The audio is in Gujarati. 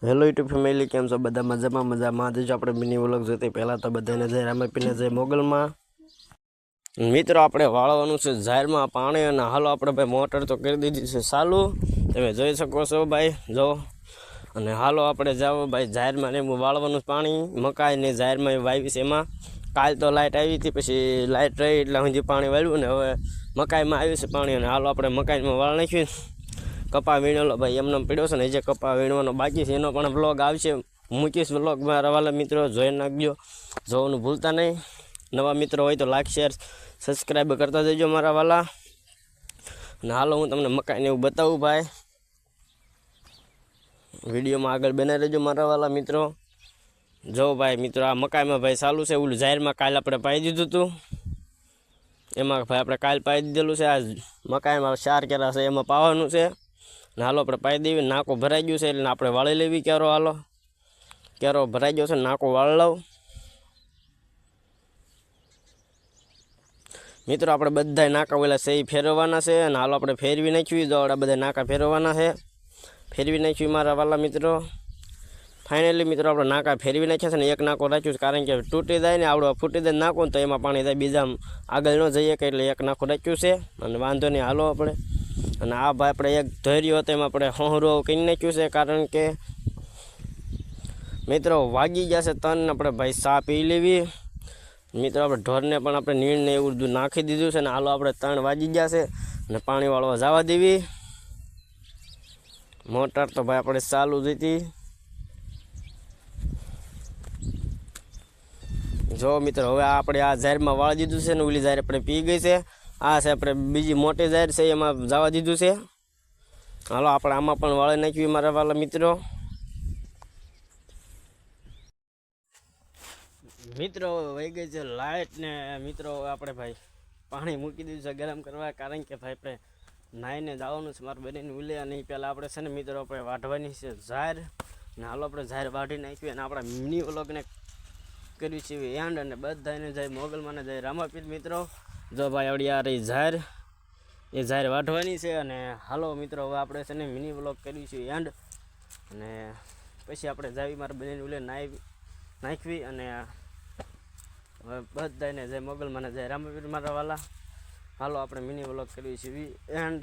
હેલો યુટ્યુબ ફેમિલી, કેમ છો બધા? મજામાં જ આપણે મિની વ્લોગ જોતી પહેલાં તો બધાને જય રામાપીને જય મોગલમાં. મિત્રો આપણે વાળવાનું છે ઝારમાં પાણી, અને હાલો આપણે ભાઈ મોટર તો કરી દીધી છે ચાલુ, તમે જોઈ શકો છો ભાઈ. જો અને હાલો આપણે જાઓ ભાઈ ઝારમાં ને વાળવાનું પાણી મકાઈ ને ઝારમાં વાવી છે. એમાં કાલ તો લાઇટ આવી હતી, પછી લાઇટ રહી એટલે સુધી પાણી વાળ્યું ને હવે મકાઈમાં આવ્યું છે પાણી. અને હાલો આપણે મકાઈમાં વાળ નાખ્યું. કપા વીણેલો ભાઈ એમને પીડ્યો છે ને, જે કપા વીણવાનો બાકી છે એનો પણ બ્લોગ આવશે, મૂકીશ બ્લોગ. મારા વાલા મિત્રો જોઈ નાખજો, જોવાનું ભૂલતા નહીં. નવા મિત્રો હોય તો લાઈક શેર સબસ્ક્રાઈબ કરતા જજો મારા વાલા. અને હાલો હું તમને મકાઈને એવું બતાવું ભાઈ, વિડીયોમાં આગળ બના રહેજો મારા વાલા મિત્રો. જો ભાઈ મિત્રો આ મકાઈમાં ભાઈ ચાલુ છે. ઓલું જાહેરમાં કાલ આપણે પાઈ દીધું હતું, એમાં ભાઈ આપણે કાલ પાઈ દીધેલું છે. આ મકાઈમાં 4 કેરા છે એમાં પાવાનું છે. ને હાલો આપણે પાઈ દેવી. નાકો ભરાઈ ગયું છે એટલે આપણે વાળી લેવી ક્યારો. હાલો ક્યારો ભરાઈ ગયો છે, નાકો વાળ લઉં મિત્રો. આપણે બધા નાકા ઓલા સહી ફેરવવાના છે, અને હાલો આપણે ફેરવી નાખ્યું. દોડા બધા નાકા ફેરવવાના છે, ફેરવી નાખ્યું મારા વાલા મિત્રો. ફાઇનલી મિત્રો આપણે નાકા ફેરવી નાખ્યા છે ને એક નાકો રાખ્યું છે, કારણ કે તૂટી જાય ને આવડો ફૂટી જાય નાખો ને તો એમાં પાણી જાય, બીજા આગળ ન જઈએ કે એટલે એક નાકો રાખ્યું છે. અને વાંધો નહીં હાલો આપણે. અને આ ભાઈ આપણે એક ધૈર્યો હતો એમાં આપણે હોહરો કરી નાખ્યું છે, કારણ કે મિત્રો વાગી જશે તન. આપણે ભાઈ ચા પી લેવી મિત્રો. આપણે ઢોરને પણ આપણે નીણને એવું બધું નાખી દીધું છે ને હાલો આપણે 3 વાગી જશે અને પાણી વાળવા જવા દેવી. મોટર તો ભાઈ આપણે ચાલુ જ હતી. જો મિત્રો હવે આપણે આ ઝારમાં વાળી દીધું છે ને ઓલી ઝાર આપણે પી ગઈ છે. આ છે આપણે બીજી મોટી ઝાર છે એમાં જવા દીધું છે. હાલો આપણે આમાં પણ વાળી નાખ્યું મારા વાલા મિત્રો. મિત્રો વહી ગઈ છે લાઇટ ને મિત્રો આપણે ભાઈ પાણી મૂકી દીધું છે ગરમ કરવા, કારણ કે ભાઈ આપણે નાહીને જવાનું છે મારે બનીને ઉલે. અને પહેલાં આપણે છે ને મિત્રો આપણે વાઢવાની છે ઝાર. ને હાલો આપણે ઝાર વાઢી નાખ્યું અને આપણા મિની વ્લોગને કર્યું છે એન્ડ. અને બધાને જાય મોગલમાં જાય રામાપીર મિત્રો. જો ભાઈ આવડી આ રહી ઝાર, એ ઝાર વાઢવાની છે. અને હાલો મિત્રો હવે આપણે છે ને મિની વ્લોગ કર્યું છે એન્ડ. અને પછી આપણે જાવી મારે બનીને ઉલે નાખવી. અને હવે બધાને જાય મોગલમાં જાય રામાપીર મારા વાલા. હાલો આપણે મિની વ્લોગ કર્યું છે એન્ડ.